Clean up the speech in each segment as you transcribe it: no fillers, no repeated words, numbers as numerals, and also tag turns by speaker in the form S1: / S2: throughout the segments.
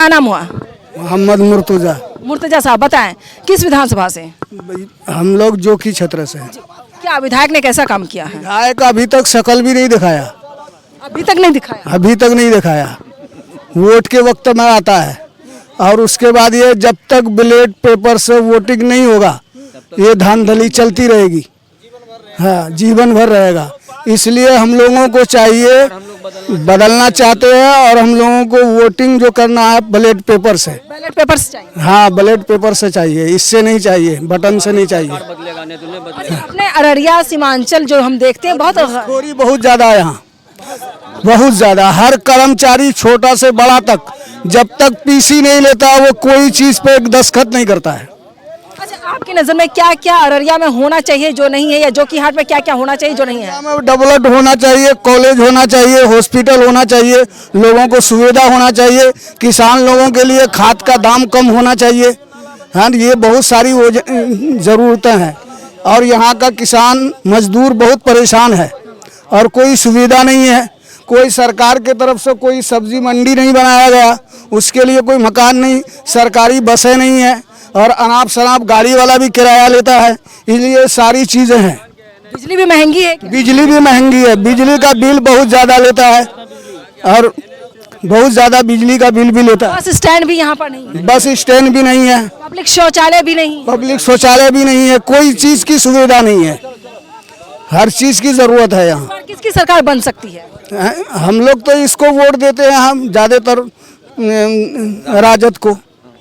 S1: क्या नाम हुआ?
S2: मोहम्मद मुर्तुजा।
S1: मुर्तजा साहब बताएं, किस विधानसभा से?
S2: हम लोग जो की छत्र से हैं।
S1: क्या विधायक ने कैसा काम किया है?
S2: विधायक अभी तक शकल भी नहीं दिखाया,
S1: अभी तक नहीं दिखाया।
S2: अभी तक नहीं दिखाया। वोट के वक्त में आता है और उसके बाद ये जब तक बैलेट पेपर से वोटिंग नहीं होगा ये धांधली चलती रहेगी, हाँ जीवन भर रहेगा। इसलिए हम लोगों को चाहिए, बदलना चाहते हैं और हम लोगों को वोटिंग जो करना है बैलेट पेपर से।
S1: बैलेट पेपर से चाहिए।
S2: हाँ बैलेट पेपर से चाहिए, इससे नहीं चाहिए, बटन से नहीं चाहिए।
S1: अपने अररिया सीमांचल जो हम देखते हैं बहुत
S2: घूसखोरी बहुत ज्यादा है यहाँ, बहुत ज्यादा। हर कर्मचारी छोटा से बड़ा तक जब तक पीसी नहीं लेता वो कोई चीज पे एक दस्तखत नहीं करता है।
S1: अच्छा, आपकी नजर में क्या क्या अररिया में होना चाहिए जो नहीं है, या जोकीहाट में क्या क्या होना चाहिए जो नहीं है?
S2: डेवलप्ड होना चाहिए, कॉलेज होना चाहिए, हॉस्पिटल होना चाहिए, लोगों को सुविधा होना चाहिए, किसान लोगों के लिए खाद का दाम कम होना चाहिए। हाँ ये बहुत सारी ज़रूरतें हैं और यहाँ का किसान मजदूर बहुत परेशान है और कोई सुविधा नहीं है। कोई सरकार के तरफ से कोई सब्जी मंडी नहीं बनाया गया, उसके लिए कोई मकान नहीं, सरकारी बसें नहीं है और अनाप शनाप गाड़ी वाला भी किराया लेता है। इसलिए सारी चीज़ें हैं।
S1: बिजली भी महंगी है क्या?
S2: बिजली भी महंगी है, बिजली का बिल बहुत ज़्यादा लेता है और बहुत ज़्यादा बिजली का बिल भी लेता है।
S1: बस स्टैंड भी यहाँ पर नहीं है,
S2: बस स्टैंड भी नहीं है,
S1: पब्लिक शौचालय भी नहीं,
S2: पब्लिक शौचालय भी नहीं है, कोई चीज़ की सुविधा नहीं है। हर चीज़ की ज़रूरत है यहाँ।
S1: पर किसकी सरकार बन सकती है?
S2: हम लोग तो इसको वोट देते हैं, हम ज़्यादातर राजद को।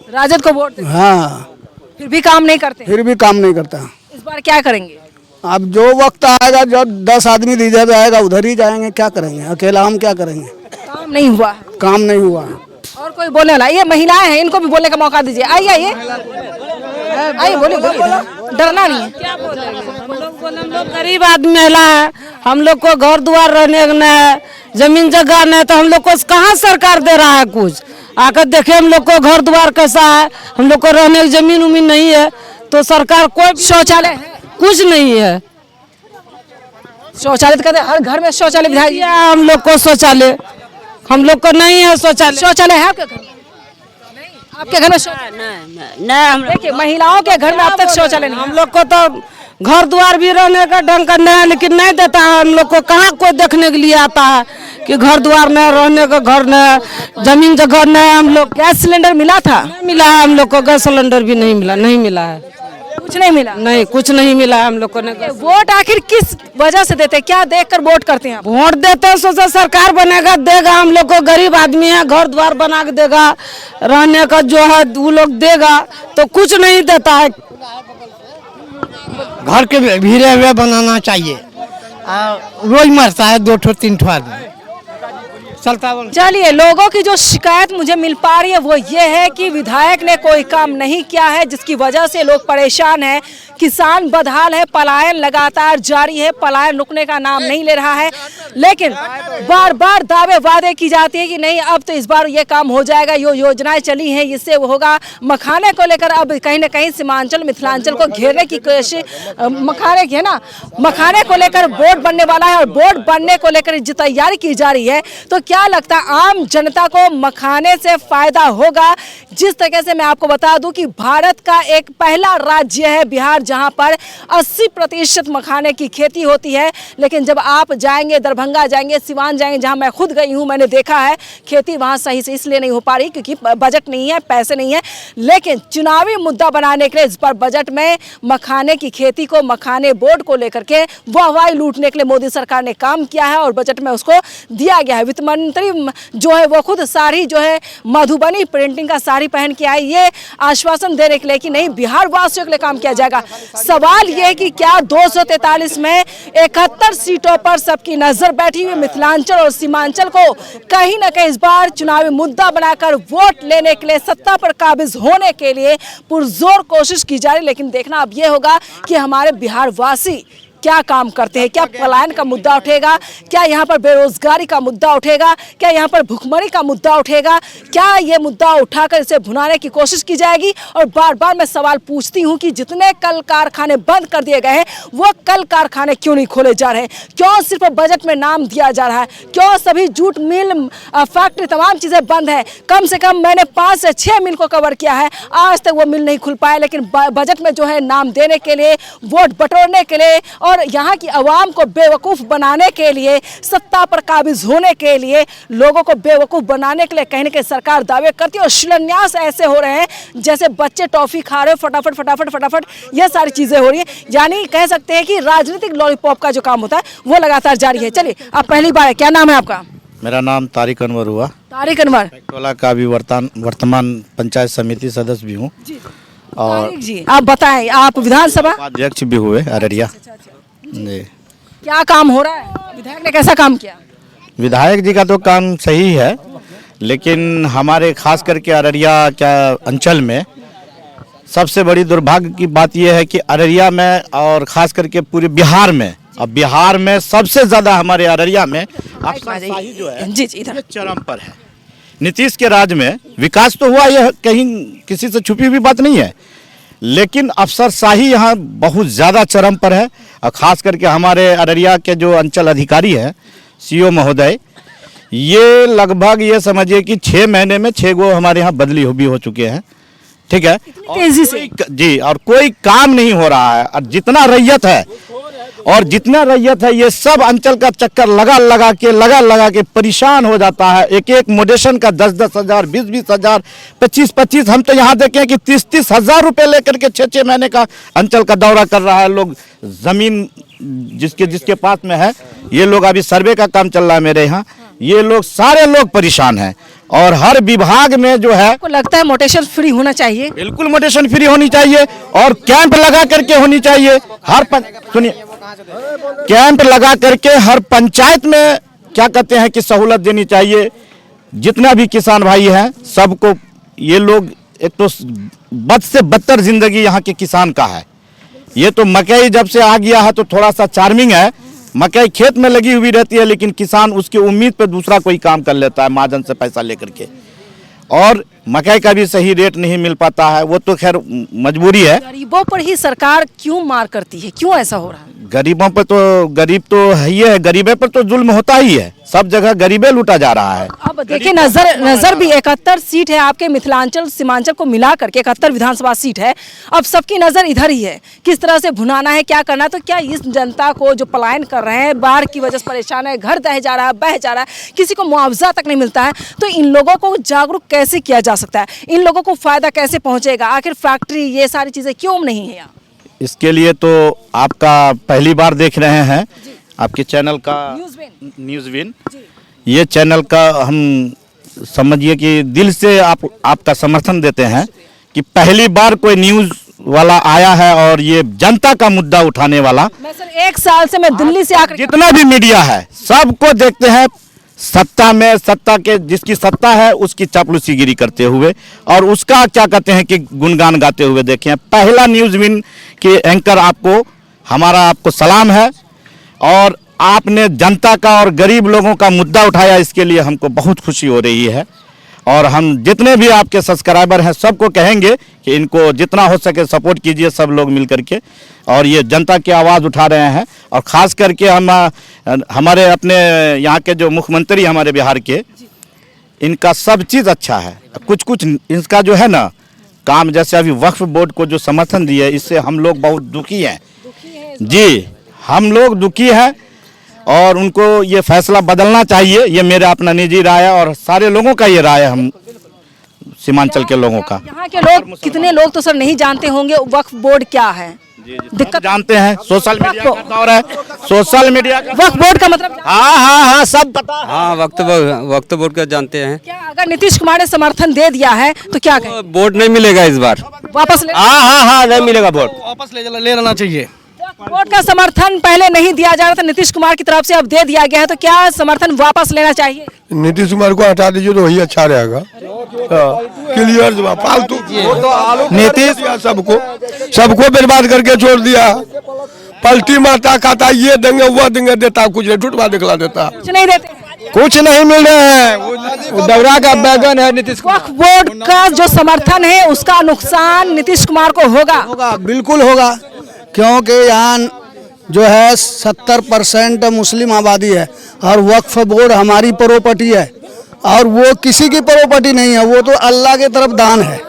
S1: राजद को वोट देते हैं।
S2: हाँ
S1: फिर भी काम नहीं करते।
S2: फिर भी काम नहीं करता।
S1: इस बार क्या करेंगे?
S2: अब जो वक्त आएगा, जब 10 आदमी दीजिए जाएगा उधर ही जाएंगे, क्या करेंगे, अकेला हम क्या करेंगे।
S1: काम नहीं हुआ है।
S2: काम नहीं हुआ।
S1: और कोई बोलने वाला? ये महिलाएं हैं, इनको भी बोलने का मौका दीजिए। आइए आइए आइए, बोलिए बोलिए, डरना नहीं है।
S3: क्या बोलेंगे? हम लोग गरीब आदमी महिला है, हम लोग को घर द्वार रहने न है, जमीन जगह न है, तो हम लोग को कहाँ सरकार दे रहा है कुछ? आकर देखे हम लोग को घर द्वार कैसा है, हम लोग को रहने की जमीन उमीन नहीं है, तो सरकार कोई
S1: शौचालय है?
S3: कुछ नहीं है।
S1: शौचालय तो कहते हैं हर घर में शौचालय विधायक।
S3: हम लोग को शौचालय, हम लोग को नहीं है शौचालय।
S1: शौचालय है आपके घर में? आपके घर में
S3: नहीं,
S1: देखिए महिलाओं के घर में अब तक शौचालय नहीं।
S3: हम लोग को तो घर द्वार भी रहने का ढंग का नहीं है, लेकिन नहीं देता है। हम लोग को कहाँ कोई देखने के लिए आता है कि घर द्वार नहीं, रहने का घर नहीं, जमीन जगह नहीं। हम लोग
S1: गैस सिलेंडर मिला था?
S3: नहीं मिला है, हम लोग को गैस सिलेंडर भी नहीं मिला, नहीं मिला है,
S1: कुछ नहीं मिला।
S3: नहीं कुछ नहीं मिला है हम लोग को।
S1: वोट आखिर किस वजह से देते हैं, क्या देखकर वोट करते हैं आप?
S3: वोट देते हैं, सोचा सरकार बनेगा, देगा हम लोग को। गरीब आदमी है, घर द्वार बना के देगा, रहने का जो है वो लोग देगा, तो कुछ नहीं देता है।
S4: घर के भीड़े हुए बनाना चाहिए, रोज मरता है 2 ठो 3 ठो आदमी चलता।
S1: चलिए, लोगों की जो शिकायत मुझे मिल पा रही है वो ये है कि विधायक ने कोई काम नहीं किया है, जिसकी वजह से लोग परेशान हैं, किसान बदहाल है, पलायन लगातार जारी है, पलायन रुकने का नाम नहीं ले रहा है। लेकिन बार बार दावे वादे की जाती है कि नहीं अब तो इस बार ये काम हो जाएगा, ये योजनाएं चली हैं इससे वो होगा। मखाने को लेकर अब कहीं ना कहीं सीमांचल मिथिलांचल को घेरने की कोशिश, मखाने की है ना, मखाने को लेकर बोर्ड बनने वाला है और बोर्ड बनने को लेकर जो तैयारी की जा रही है, तो क्या लगता है आम जनता को मखाने से फायदा होगा? जिस तरीके से मैं आपको बता दूं कि भारत का एक पहला राज्य है बिहार, जहां पर 80% मखाने की खेती होती है। लेकिन जब आप जाएंगे, दरभंगा जाएंगे, सिवान जाएंगे, जहां मैं खुद गई हूं, मैंने देखा है खेती वहां सही से इसलिए नहीं हो पा रही क्योंकि बजट नहीं है, पैसे नहीं है। लेकिन चुनावी मुद्दा बनाने के लिए इस बार बजट में मखाने की खेती को, मखाने बोर्ड को लेकर के वाहवाही लूटने के लिए मोदी सरकार ने काम किया है और बजट में उसको दिया गया है। वित्त मंत्री जो है वो खुद साड़ी जो है मधुबनी प्रिंटिंग का साड़ी पहन के आई, ये आश्वासन देने के लिए कि नहीं बिहार वासियों के लिए काम किया जाएगा। सवाल ये है कि क्या 243 में 71 सीटों पर सबकी नजर बैठी हुई मिथिलांचल और सीमांचल को कहीं ना कहीं इस बार चुनावी मुद्दा बनाकर वोट लेने के लिए, सत्ता पर काबिज होने के लिए पुरजोर कोशिश की जा रही। लेकिन देखना अब ये होगा कि हमारे बिहार वासी क्या काम करते हैं। क्या पलायन का मुद्दा उठेगा, क्या यहाँ पर बेरोजगारी का मुद्दा उठेगा, क्या यहाँ पर भुखमरी का मुद्दा उठेगा, क्या ये मुद्दा उठाकर इसे भुनाने की कोशिश की जाएगी। और बार बार मैं सवाल पूछती हूँ कि जितने कल कारखाने बंद कर दिए गए हैं वो कल कारखाने क्यों नहीं खोले जा रहे हैं, क्यों सिर्फ बजट में नाम दिया जा रहा है, क्यों सभी जूट मिल फैक्ट्री तमाम चीज़ें बंद है। कम से कम मैंने 5 से 6 मिल को कवर किया है, आज तक वो मिल नहीं खुल पाए। लेकिन बजट में जो है नाम देने के लिए, वोट बटोरने के लिए और यहाँ की आवाम को बेवकूफ़ बनाने के लिए, सत्ता पर काबिज होने के लिए, लोगों को बेवकूफ़ बनाने के लिए कहीं ना कहीं सरकार दावे करती है। और शिलान्यास ऐसे हो रहे हैं जैसे बच्चे टॉफ़ी खा रहे हो, फटाफट फटाफट फटाफट ये सारी चीज़ें हो रही है। यानी कह सकते हैं कि राजनीतिक लॉलीपॉप का जो काम होता है वो लगातार जारी है। चलिए, आप पहली बार, क्या नाम है आपका?
S5: मेरा नाम तारिक अनवर हुआ।
S1: तारिक अनवर
S5: टोला का भी वर्तमान पंचायत समिति सदस्य भी हूँ और
S1: तारिक जी, आप बताएं, आप विधानसभा
S5: अध्यक्ष भी हुए अररिया जी।
S1: क्या काम हो रहा है, विधायक ने कैसा काम किया?
S5: विधायक जी का तो काम सही है, लेकिन हमारे खास करके अररिया क्या अंचल में सबसे बड़ी दुर्भाग्य की बात यह है कि अररिया में और खास करके पूरे बिहार में, अब बिहार में सबसे ज़्यादा हमारे अररिया में अफसरशाही जो है
S1: जी जी,
S5: ये चरम पर है। नीतीश के राज में विकास तो हुआ, यह कहीं किसी से छुपी हुई बात नहीं है, लेकिन अफसरशाही यहाँ बहुत ज़्यादा चरम पर है। और ख़ास करके हमारे अररिया के जो अंचल अधिकारी हैं, सीओ महोदय, ये लगभग ये समझिए कि 6 महीने में 6 गो हमारे यहाँ बदली भी हो चुके हैं, ठीक है,
S1: तेजी से
S5: जी। और कोई काम नहीं हो रहा है। और जितना रैयत है ये सब अंचल का चक्कर लगा लगा के परेशान हो जाता है। एक मोडेशन का 10-10 हज़ार, 20-20 हज़ार, 25-25, हम तो यहाँ देखें कि 30-30 हज़ार रुपये लेकर के 6-6 महीने का अंचल का दौरा कर रहा है लोग। ज़मीन जिसके पास में है, ये लोग अभी सर्वे का काम चल रहा है मेरे यहाँ, ये लोग सारे लोग परेशान हैं। और हर विभाग में जो है,
S1: आपको लगता है मोटेशन फ्री होना चाहिए?
S5: बिल्कुल मोटेशन फ्री होनी चाहिए और कैंप लगा करके होनी चाहिए। सुनिए, कैंप लगा करके हर पंचायत में क्या कहते हैं कि सहूलत देनी चाहिए। जितना भी किसान भाई हैं सबको, ये लोग एक तो बद से बदतर जिंदगी यहाँ के किसान का है। ये तो मकई जब से आ गया है तो थोड़ा सा चार्मिंग है, मकई खेत में लगी हुई रहती है, लेकिन किसान उसकी उम्मीद पे दूसरा कोई काम कर लेता है महाजन से पैसा लेकर के, और मकई का भी सही रेट नहीं मिल पाता है। वो तो खैर मजबूरी है।
S1: गरीबों पर ही सरकार क्यों मार करती है, क्यों ऐसा हो रहा है?
S5: गरीबों पर तो, गरीब तो है ही है, गरीबे पर तो जुल्म होता ही है, सब जगह गरीबे लूटा जा रहा है।
S1: अब देखिए, नजर भी 71 सीट है आपके मिथिलांचल सीमांचल को मिला करके, 71 विधानसभा सीट है। अब सबकी नजर इधर ही है, किस तरह से भुनाना है, क्या करना है। तो क्या इस जनता को जो पलायन कर रहे हैं, बाढ़ की वजह से परेशान है, घर दह जा रहा है, बह जा रहा है, किसी को मुआवजा तक नहीं मिलता है, तो इन लोगों को जागरूक कैसे किया जा सकता है, इन लोगों को फायदा कैसे पहुंचेगा? आखिर फैक्ट्री ये सारी चीजें क्यों नहीं है यहाँ?
S5: इसके लिए तो आपका पहली बार देख रहे हैं आपके चैनल का न्यूज़विन, ये चैनल का हम समझिए कि दिल से आपका समर्थन देते हैं कि पहली बार कोई न्यूज़ वाला आया है और ये जनता का मुद्दा उठाने वाला।
S1: मैं सर 1 साल से मैं दिल्ली से आकर,
S5: जितना भी मीडिया है सबको देखते हैं सत्ता के जिसकी सत्ता है उसकी चापलूसीगिरी करते हुए और उसका क्या कहते हैं कि गुणगान गाते हुए देखें। पहला न्यूज़विन के एंकर आपको सलाम है, और आपने जनता का और गरीब लोगों का मुद्दा उठाया, इसके लिए हमको बहुत खुशी हो रही है। और हम जितने भी आपके सब्सक्राइबर हैं सबको कहेंगे कि इनको जितना हो सके सपोर्ट कीजिए सब लोग मिल करके, और ये जनता की आवाज़ उठा रहे हैं। और ख़ास करके हमारे अपने यहाँ के जो मुख्यमंत्री हमारे बिहार के, इनका सब चीज़ अच्छा है। कुछ इनका जो है ना काम, जैसे अभी वक्फ बोर्ड को जो समर्थन दिए, इससे हम लोग बहुत दुखी हैं जी, हम लोग दुखी हैं और उनको ये फैसला बदलना चाहिए। ये मेरा अपना निजी राय है और सारे लोगों का ये राय है, हम सीमांचल के लोगों का।
S1: यहाँ के लोग, कितने लोग तो सर नहीं जानते होंगे वक्फ बोर्ड क्या है।
S5: दिक्कत जानते हैं, सोशल मीडिया का दौर है, सोशल मीडिया का
S1: वक्फ बोर्ड का मतलब
S5: हाँ सब पता।
S6: हाँ, वक्त बोर्ड का जानते हैं।
S1: क्या अगर नीतीश कुमार ने समर्थन दे दिया है तो क्या कहें?
S6: बोर्ड नहीं मिलेगा इस बार,
S1: वापस ले,
S6: हाँ नहीं मिलेगा बोर्ड,
S4: वापस ले लेना चाहिए।
S1: बोर्ड का समर्थन पहले नहीं दिया जा रहा था नीतीश कुमार की तरफ से, अब दे दिया गया है, तो क्या समर्थन वापस लेना चाहिए?
S7: नीतीश कुमार को हटा दीजिए तो वही अच्छा रहेगा। क्लियर फालतू नीतीश सबको बर्बाद करके छोड़ दिया। पलटी मारता, कहता ये देंगे वो देंगे, देता कुछ नहीं, ठुटवा दिखला देता।
S1: कुछ नहीं देते।
S7: कुछ नहीं मिल रहे हैं। डबरा का बैगन है नीतीश
S1: वक्फ बोर्ड का जो समर्थन है उसका नुकसान नीतीश कुमार को होगा।
S2: होगा, बिल्कुल होगा, क्योंकि यहाँ जो है 70% मुस्लिम आबादी है और वक्फ बोर्ड हमारी प्रॉपर्टी है और वो किसी की प्रॉपर्टी नहीं है, वो तो अल्लाह के तरफ दान है।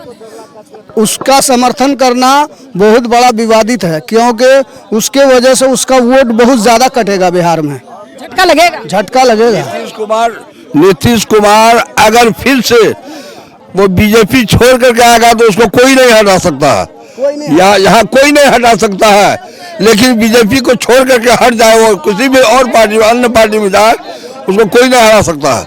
S2: उसका समर्थन करना बहुत बड़ा विवादित है, क्योंकि उसके वजह से उसका वोट बहुत ज़्यादा कटेगा बिहार में,
S1: झटका लगेगा।
S2: झटका लगेगा।
S7: नीतीश कुमार अगर फिर से वो बीजेपी छोड़ करके आएगा तो उसको कोई नहीं हटा सकता है, यहाँ कोई नहीं हटा सकता है। लेकिन बीजेपी को छोड़ करके हट जाए, वो किसी भी और पार्टी अन्य पार्टी में जाए, उसको कोई नहीं हरा सकता है।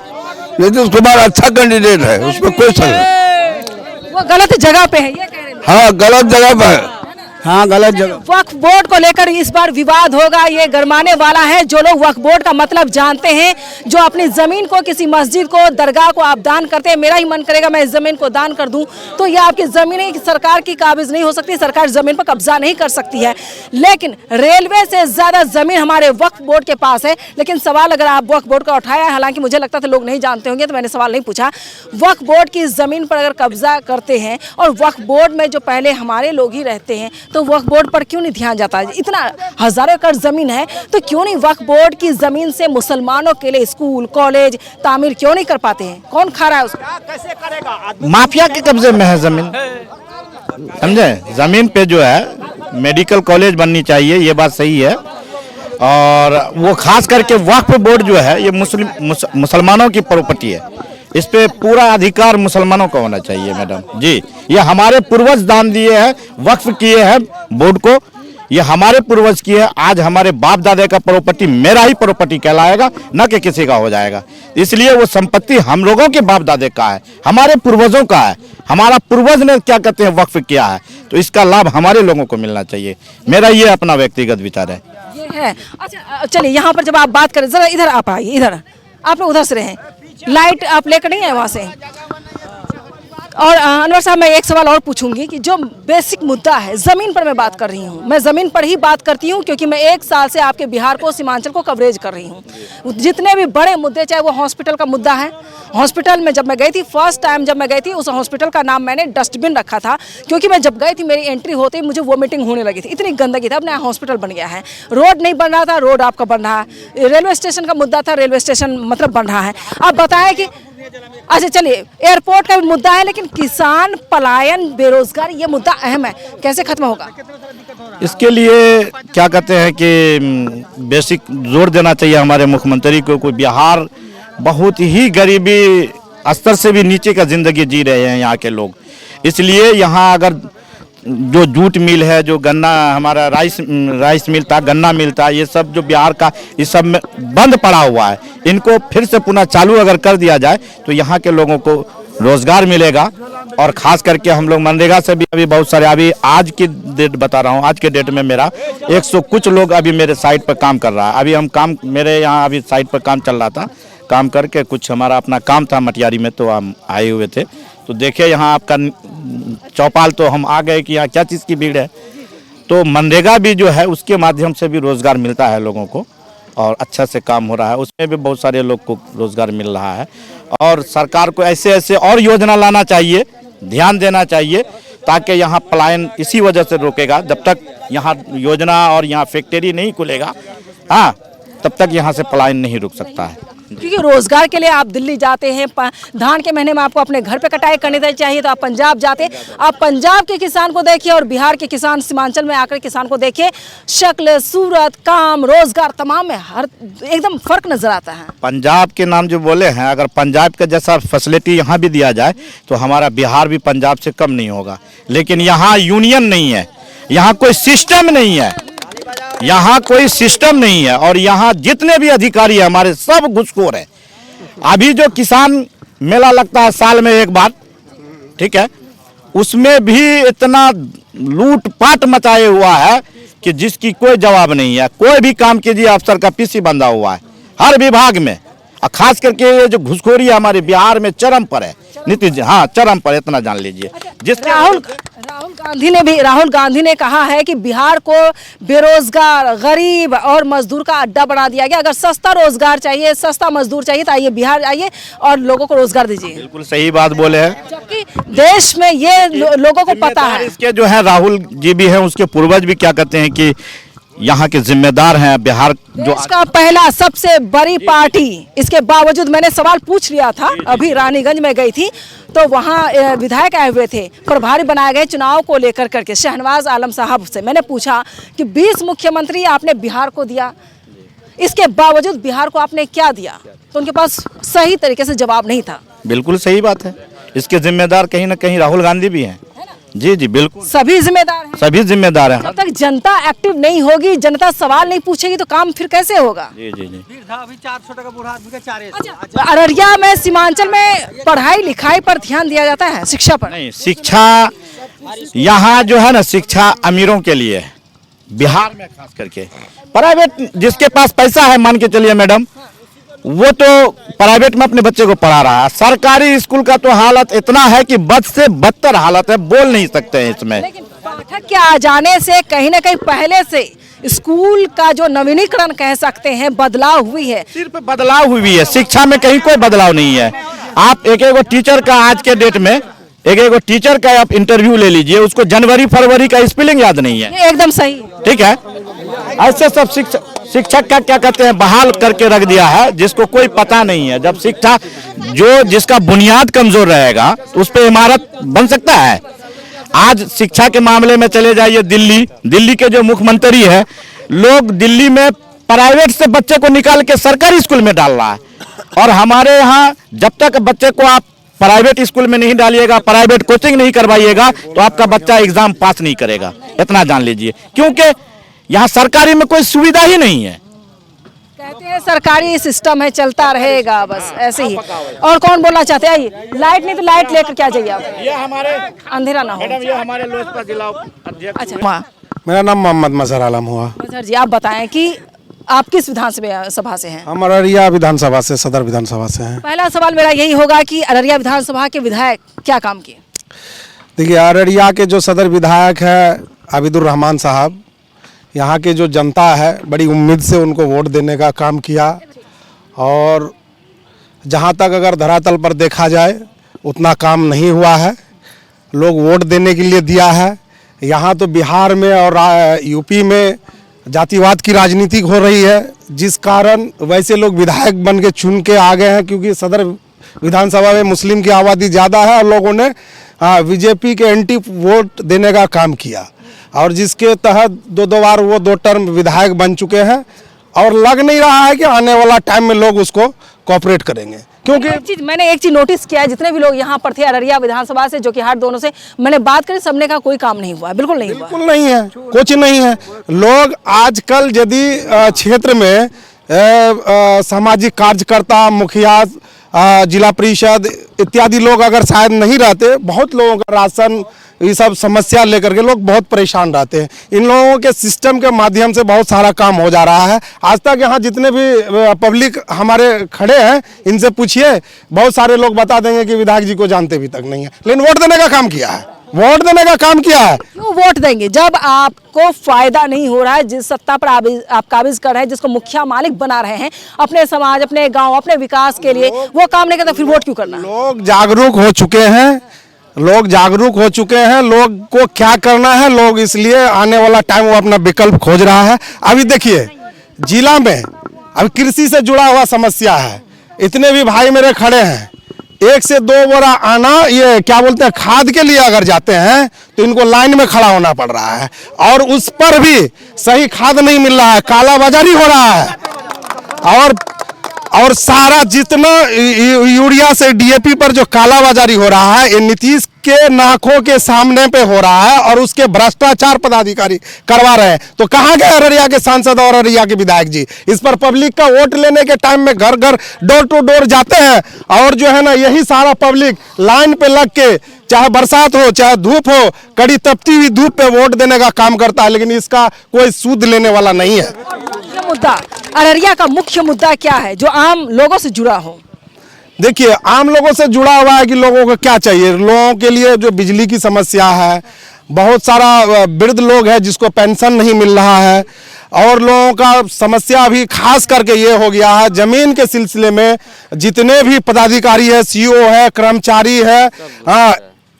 S7: नीतीश कुमार अच्छा कैंडिडेट है, उसमें कोई शक नहीं।
S1: वो गलत जगह पे है, ये कह रहे हैं।
S7: हाँ, गलत जगह पर है।
S2: हाँ, गलत जगह।
S1: वक्फ बोर्ड को लेकर इस बार विवाद होगा, ये गरमाने वाला है। जो लोग वक्फ बोर्ड का मतलब जानते हैं, जो अपनी जमीन को किसी मस्जिद को, दरगाह को आप दान करते हैं, मेरा ही मन करेगा मैं इस जमीन को दान कर दूं, तो ये आपकी जमीन है, सरकार की काबिज नहीं हो सकती, सरकार जमीन पर कब्जा नहीं कर सकती है। लेकिन रेलवे से ज्यादा जमीन हमारे वक्फ बोर्ड के पास है। लेकिन सवाल अगर आप वक्फ बोर्ड का उठाया, हालांकि मुझे लगता था लोग नहीं जानते होंगे तो मैंने सवाल नहीं पूछा। वक्फ बोर्ड की जमीन पर अगर कब्जा करते हैं और वक्फ बोर्ड में जो पहले हमारे लोग ही रहते हैं, तो वक्फ बोर्ड पर क्यों नहीं ध्यान जाता है? इतना हजारों एकड़ जमीन है तो क्यों नहीं वक्फ बोर्ड की जमीन से मुसलमानों के लिए स्कूल कॉलेज तामीर क्यों नहीं कर पाते हैं? कौन खा रहा है उसको?
S5: कैसे करेगा? माफिया के कब्जे में है जमीन, समझे? जमीन पे जो है मेडिकल कॉलेज बननी चाहिए, ये बात सही है। और वो खास करके वक्फ बोर्ड जो है ये मुसलमानों की प्रॉपर्टी है, इस पे पूरा अधिकार मुसलमानों का होना चाहिए मैडम जी। ये हमारे पूर्वज दान दिए हैं, वक्फ किए हैं बोर्ड को, ये हमारे पूर्वज की है। आज हमारे बाप दादे का प्रॉपर्टी मेरा ही प्रॉपर्टी कहलाएगा, न कि किसी का हो जाएगा। इसलिए वो संपत्ति हम लोगों के बाप दादे का है, हमारे पूर्वजों का है। हमारा पूर्वज ने क्या कहते हैं वक्फ किया है, तो इसका लाभ हमारे लोगों को मिलना चाहिए। मेरा ये अपना व्यक्तिगत विचार है।
S1: ये है। अच्छा चलिए, यहाँ पर जब आप बात करें, जरा इधर आप आइए, इधर आप लोग उधर से रहें, लाइट आप लेकर नहीं आए वहाँ से। और अनवर साहब, मैं एक सवाल और पूछूंगी कि जो बेसिक मुद्दा है, ज़मीन पर मैं बात कर रही हूँ, मैं ज़मीन पर ही बात करती हूँ, क्योंकि मैं 1 साल से आपके बिहार को, सीमांचल को कवरेज कर रही हूँ। जितने भी बड़े मुद्दे, चाहे वो हॉस्पिटल का मुद्दा है, हॉस्पिटल में जब मैं गई थी, फर्स्ट टाइम जब मैं गई थी, उस हॉस्पिटल का नाम मैंने डस्टबिन रखा था, क्योंकि मैं जब गई थी मेरी एंट्री होते ही मुझे वोमिटिंग होने लगी थी, इतनी गंदगी था। अब नया हॉस्पिटल बन गया है, रोड नहीं बन रहा था, रोड आपका बन रहा है। रेलवे स्टेशन का मुद्दा था, रेलवे स्टेशन मतलब बन रहा है। आप बताएं कि अच्छा चलिए, एयरपोर्ट का भी मुद्दा है, लेकिन किसान पलायन, बेरोजगार, ये मुद्दा अहम है, कैसे खत्म होगा?
S5: इसके लिए क्या कहते हैं कि बेसिक जोर देना चाहिए हमारे मुख्यमंत्री को। कोई बिहार बहुत ही गरीबी स्तर से भी नीचे का जिंदगी जी रहे हैं यहाँ के लोग, इसलिए यहाँ अगर जो जूट मिल है, जो गन्ना हमारा राइस मिलता, गन्ना मिलता, ये सब जो बिहार का, इस सब में बंद पड़ा हुआ है। इनको फिर से पुनः चालू अगर कर दिया जाए तो यहाँ के लोगों को रोजगार मिलेगा। और खास करके हम लोग मनरेगा से भी अभी बहुत सारे, अभी आज की डेट बता रहा हूँ, आज के डेट में मेरा 100 कुछ लोग अभी मेरे साइट पर काम कर रहा है। अभी हम काम, मेरे यहाँ अभी साइट पर काम चल रहा था, काम करके कुछ हमारा अपना काम था मटियारी में, तो हम आए हुए थे, तो देखिए यहाँ आपका चौपाल, तो हम आ गए कि यहाँ क्या चीज़ की भीड़ है। तो मनरेगा भी जो है उसके माध्यम से भी रोज़गार मिलता है लोगों को, और अच्छा से काम हो रहा है, उसमें भी बहुत सारे लोग को रोज़गार मिल रहा है। और सरकार को ऐसे ऐसे और योजना लाना चाहिए, ध्यान देना चाहिए, ताकि यहाँ पलायन इसी वजह से रोकेगा। जब तक यहाँ योजना और यहाँ फैक्ट्री नहीं खुलेगा, हाँ, तब तक यहाँ से पलायन नहीं रुक सकता है।
S1: क्योंकि रोजगार के लिए आप दिल्ली जाते हैं, धान के महीने में आपको अपने घर पे कटाई करनी चाहिए तो आप पंजाब जाते हैं। आप पंजाब के किसान को देखिए और बिहार के किसान, सीमांचल में आकर किसान को देखिए, शक्ल, सूरत, काम, रोजगार तमाम में हर एकदम फर्क नजर आता है।
S5: पंजाब के नाम जो बोले हैं, अगर पंजाब का जैसा फैसिलिटी यहाँ भी दिया जाए तो हमारा बिहार भी पंजाब से कम नहीं होगा। लेकिन यहाँ यूनियन नहीं है, यहाँ कोई सिस्टम नहीं है, यहाँ कोई सिस्टम नहीं है, और यहाँ जितने भी अधिकारी हैं हमारे सब घुसखोर हैं। अभी जो किसान मेला लगता है साल में एक बार, ठीक है, उसमें भी इतना लूटपाट मचाए हुआ है कि जिसकी कोई जवाब नहीं है। कोई भी काम कीजिए, अफसर का पीसी बंधा हुआ है हर विभाग में, और खास करके ये जो घुसखोरी है हमारे बिहार में चरम पर है। नीतीश जी, हाँ, चरम पर, इतना जान लीजिए।
S1: राहुल राहुल गांधी ने कहा है कि बिहार को बेरोजगार, गरीब और मजदूर का अड्डा बना दिया गया। अगर सस्ता रोजगार चाहिए, सस्ता मजदूर चाहिए तो आइए बिहार आइए और लोगों को रोजगार दीजिए।
S5: बिल्कुल सही बात बोले हैं।
S1: जबकि देश में ये लोगों को पता है।
S5: इसके जो है राहुल जी भी हैं, उसके पूर्वज भी क्या कहते हैं कि यहाँ के जिम्मेदार हैं। बिहार जो
S1: देश का पहला सबसे बड़ी पार्टी, इसके बावजूद मैंने सवाल पूछ लिया था, अभी रानीगंज में गई थी तो वहाँ विधायक आए हुए थे, प्रभारी बनाए गए चुनाव को लेकर करके शहनवाज आलम साहब से मैंने पूछा कि 20 मुख्यमंत्री आपने बिहार को दिया, इसके बावजूद बिहार को आपने क्या दिया? तो उनके पास सही तरीके से जवाब नहीं था।
S5: बिल्कुल सही बात है। इसके जिम्मेदार कहीं ना कहीं राहुल गांधी भी हैं। जी जी बिल्कुल,
S1: सभी जिम्मेदार हैं।
S5: सभी जिम्मेदार हैं।
S1: जब तक जनता एक्टिव नहीं होगी, जनता सवाल नहीं पूछेगी तो काम फिर कैसे होगा?
S5: जी जी जी।
S1: अच्छा, अररिया में, सीमांचल में पढ़ाई लिखाई पर ध्यान दिया जाता है, शिक्षा पर
S5: नहीं, शिक्षा यहाँ जो है ना, शिक्षा अमीरों के लिए है। बिहार में खास करके प्राइवेट जिसके पास पैसा है, मान के चलिए मैडम, वो तो प्राइवेट में अपने बच्चे को पढ़ा रहा है। सरकारी स्कूल का तो हालत इतना है कि बद से बदतर हालत है, बोल नहीं सकते हैं इसमें।
S1: लेकिन पाठक के आ जाने से कहीं ना कहीं पहले से स्कूल का जो नवीनीकरण कह सकते हैं, बदलाव हुई है।
S5: सिर्फ बदलाव हुई है, शिक्षा में कहीं कोई बदलाव नहीं है। आप एक टीचर का आज के डेट में एक टीचर का आप इंटरव्यू ले लीजिए, उसको जनवरी फरवरी का स्पेलिंग याद नहीं है।
S1: ये एकदम सही।
S5: ठीक है, ऐसे सब शिक्षक का क्या कहते हैं, बहाल करके रख दिया है, जिसको कोई पता नहीं है। जब शिक्षा जिसका बुनियाद कमजोर रहेगा उस पर इमारत बन सकता है। आज शिक्षा के मामले में चले जाइए दिल्ली के जो मुख्यमंत्री है, लोग दिल्ली में प्राइवेट से बच्चे को निकाल के सरकारी स्कूल में डाल रहा है। और हमारे यहाँ जब तक बच्चे को आप प्राइवेट स्कूल में नहीं डालिएगा, प्राइवेट कोचिंग नहीं करवाइएगा, तो आपका बच्चा एग्जाम पास नहीं करेगा। इतना जान लीजिए, क्योंकि यहाँ सरकारी में कोई सुविधा ही नहीं है।
S1: कहते हैं सरकारी सिस्टम है, चलता रहेगा बस ऐसे ही। और कौन बोलना चाहते हैं? आइए, लाइट नहीं तो लाइट लेकर क्या जाइए आप,
S5: ये हमारे
S1: अंधेरा ना हो।
S5: मैडम, ये हमारे लोजपा जिला अध्यक्ष।
S1: अच्छा,
S8: मेरा नाम मोहम्मद मजहर आलम हुआ।
S1: सर जी, आप बताएं कि आप किस विधानसभा से हैं?
S8: हम अररिया विधानसभा से, सदर विधानसभा से हैं।
S1: पहला सवाल मेरा यही होगा कि अररिया विधानसभा के विधायक क्या काम किए?
S8: देखिए, अररिया के जो सदर विधायक है आबिदुर रहमान साहब, यहाँ के जो जनता है बड़ी उम्मीद से उनको वोट देने का काम किया। और जहाँ तक अगर धरातल पर देखा जाए उतना काम नहीं हुआ है। लोग वोट देने के लिए दिया है। यहाँ तो बिहार में और यूपी में जातिवाद की राजनीति हो रही है, जिस कारण वैसे लोग विधायक बन के चुन के आ गए हैं, क्योंकि सदर विधानसभा में मुस्लिम की आबादी ज़्यादा है और लोगों ने बीजेपी के एंटी वोट देने का काम किया। और जिसके तहत दो बार वो 2 टर्म विधायक बन चुके हैं। और लग नहीं रहा है कि आने वाला टाइम में लोग उसको कोऑपरेट करेंगे, क्योंकि
S1: मैंने एक चीज नोटिस किया है, जितने भी लोग यहाँ पर थे अररिया विधानसभा से, जो कि हाट दोनों से मैंने बात करी, सबने कहा कोई काम नहीं हुआ है। बिल्कुल नहीं हुआ,
S8: बिल्कुल नहीं है, कुछ नहीं है। लोग आजकल यदि क्षेत्र में सामाजिक कार्यकर्ता, मुखिया, जिला परिषद इत्यादि लोग अगर शायद नहीं रहते, बहुत लोगों का राशन ये सब समस्या लेकर के लोग बहुत परेशान रहते हैं। इन लोगों के सिस्टम के माध्यम से बहुत सारा काम हो जा रहा है। आज तक यहाँ जितने भी पब्लिक हमारे खड़े हैं, इनसे पूछिए, बहुत सारे लोग बता देंगे कि विधायक जी को जानते भी तक नहीं है, लेकिन वोट देने का काम किया है। वोट देने का काम किया है।
S1: क्यों वोट देंगे जब आपको फायदा नहीं हो रहा है? जिस सत्ता पर आप काबिज कर रहे हैं, जिसको मुखिया मालिक बना रहे हैं अपने समाज, अपने गांव, अपने विकास के लिए, वो काम नहीं करता, फिर वोट क्यों करना?
S8: लोग जागरूक हो चुके हैं। लोग जागरूक हो चुके हैं। लोग को क्या करना है, लोग इसलिए आने वाला टाइम वो अपना विकल्प खोज रहा है। अभी देखिए, जिला में अभी कृषि से जुड़ा हुआ समस्या है। इतने भी भाई मेरे खड़े हैं, 1 से 2 बोरा आना, ये क्या बोलते हैं, खाद के लिए अगर जाते हैं तो इनको लाइन में खड़ा होना पड़ रहा है। और उस पर भी सही खाद नहीं मिल रहा है, कालाबाजारी हो रहा है। और सारा जितना यूरिया से डीएपी पर जो कालाबाजारी हो रहा है, ये नीतीश के नाकों के सामने पे हो रहा है और उसके भ्रष्टाचार पदाधिकारी करवा रहे हैं। तो कहाँ गए अररिया के सांसद और अररिया के विधायक जी? इस पर पब्लिक का वोट लेने के टाइम में घर घर, डोर टू डोर जाते हैं और जो है ना, यही सारा पब्लिक लाइन पे लग के, चाहे बरसात हो चाहे धूप हो, कड़ी तपती हुई धूप पे वोट देने का काम करता है। लेकिन इसका कोई सूद लेने वाला नहीं है।
S1: मुद्दा अररिया का मुख्य मुद्दा क्या है जो आम लोगों से जुड़ा हो?
S8: देखिए, आम लोगों से जुड़ा हुआ है कि लोगों को क्या चाहिए। लोगों के लिए जो बिजली की समस्या है, बहुत सारा वृद्ध लोग है जिसको पेंशन नहीं मिल रहा है, और लोगों का समस्या अभी खास करके ये हो गया है जमीन के सिलसिले में जितने भी पदाधिकारी है, सीओ है, कर्मचारी है,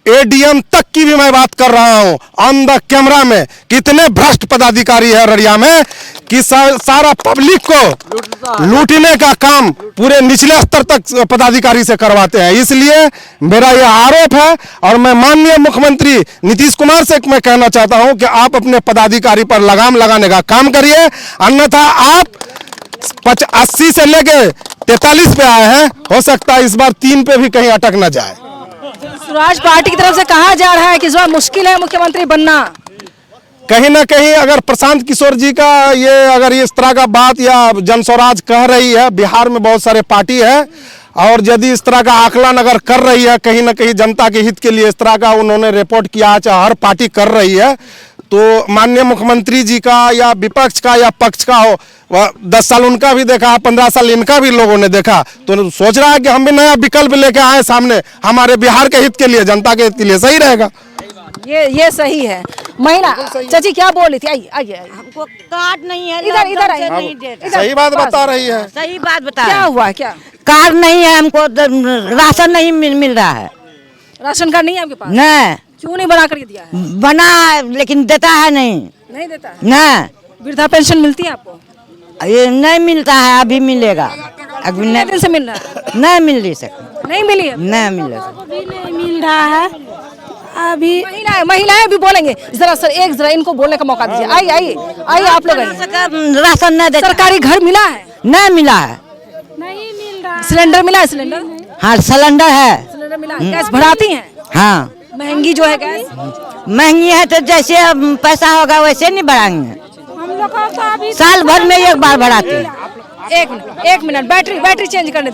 S8: एडीएम तक की भी मैं बात कर रहा हूं ऑन द कैमरा में, कितने भ्रष्ट पदाधिकारी है अररिया में कि सारा पब्लिक को लूटने का काम पूरे निचले स्तर तक पदाधिकारी से करवाते हैं। इसलिए मेरा यह आरोप है और मैं माननीय मुख्यमंत्री नीतीश कुमार से मैं कहना चाहता हूं कि आप अपने पदाधिकारी पर लगाम लगाने का काम करिए, अन्यथा आप 80 से लेके 43 पे आए हैं, हो सकता है इस बार 3 पे भी कहीं अटक न जाए।
S1: स्वराज पार्टी की तरफ से कहा जा रहा है कि इस बार मुश्किल है मुख्यमंत्री बनना।
S8: कहीं ना कहीं अगर प्रशांत किशोर जी का ये अगर इस तरह का बात या जनस्वराज कह रही है, बिहार में बहुत सारे पार्टी है और यदि इस तरह का आकलन अगर कर रही है कहीं ना कहीं जनता के हित के लिए इस तरह का उन्होंने रिपोर्ट किया, चाहे हर पार्टी कर रही है, तो माननीय मुख्यमंत्री जी का या विपक्ष का या पक्ष का हो, 10 साल उनका भी देखा, 15 साल इनका भी लोगों ने देखा, तो सोच रहा है कि हम भी नया विकल्प लेके आए सामने, हमारे बिहार के हित के लिए, जनता के हित के लिए सही रहेगा।
S1: ये सही है। महिला चाची क्या बोल रही थी? आइए आइए आइए।
S3: हमको कार्ड नहीं है,
S1: इधर आइए।
S3: नहीं देता।
S8: सही बात बता रही है।
S3: सही बात बता।
S1: क्या हुआ? क्या
S3: कार्ड नहीं है, हमको राशन नहीं मिल रहा है।
S1: राशन कार्ड नहीं है आपके पास?
S3: नहीं।
S1: क्यों नहीं बना करके दिया है?
S3: बना लेकिन देता है
S1: नहीं देता है।
S3: नहीं।
S1: वृद्धा पेंशन मिलती है आपको?
S3: ये नहीं मिलता है, अभी मिलेगा। अभी
S1: कितने दिन से मिल रहा है?
S3: नहीं मिल रही सक
S1: नहीं मिली है?
S3: नहीं मिल रहा।
S1: अभी नहीं मिल रहा है। अभी महिलाएं भी बोलेंगे, जरा इनको बोलने का मौका दीजिए। आइए आप लोग आइए।
S3: राशन नहीं देता।
S1: सरकारी घर मिला है?
S3: नहीं मिला है।
S1: नहीं मिल रहा। सिलेंडर मिला है? सिलेंडर
S3: हाँ सिलेंडर है।
S1: सिलेंडर मिला है। गैस भराती हैं?
S3: हाँ।
S1: महंगी जो है गैस
S3: महंगी है तो जैसे पैसा होगा वैसे नहीं बढ़ाएंगे।
S1: हम लोग तो अभी
S3: साल भर में एक बार बढ़ाते हैं।
S1: एक मिनट बैटरी चेंज करने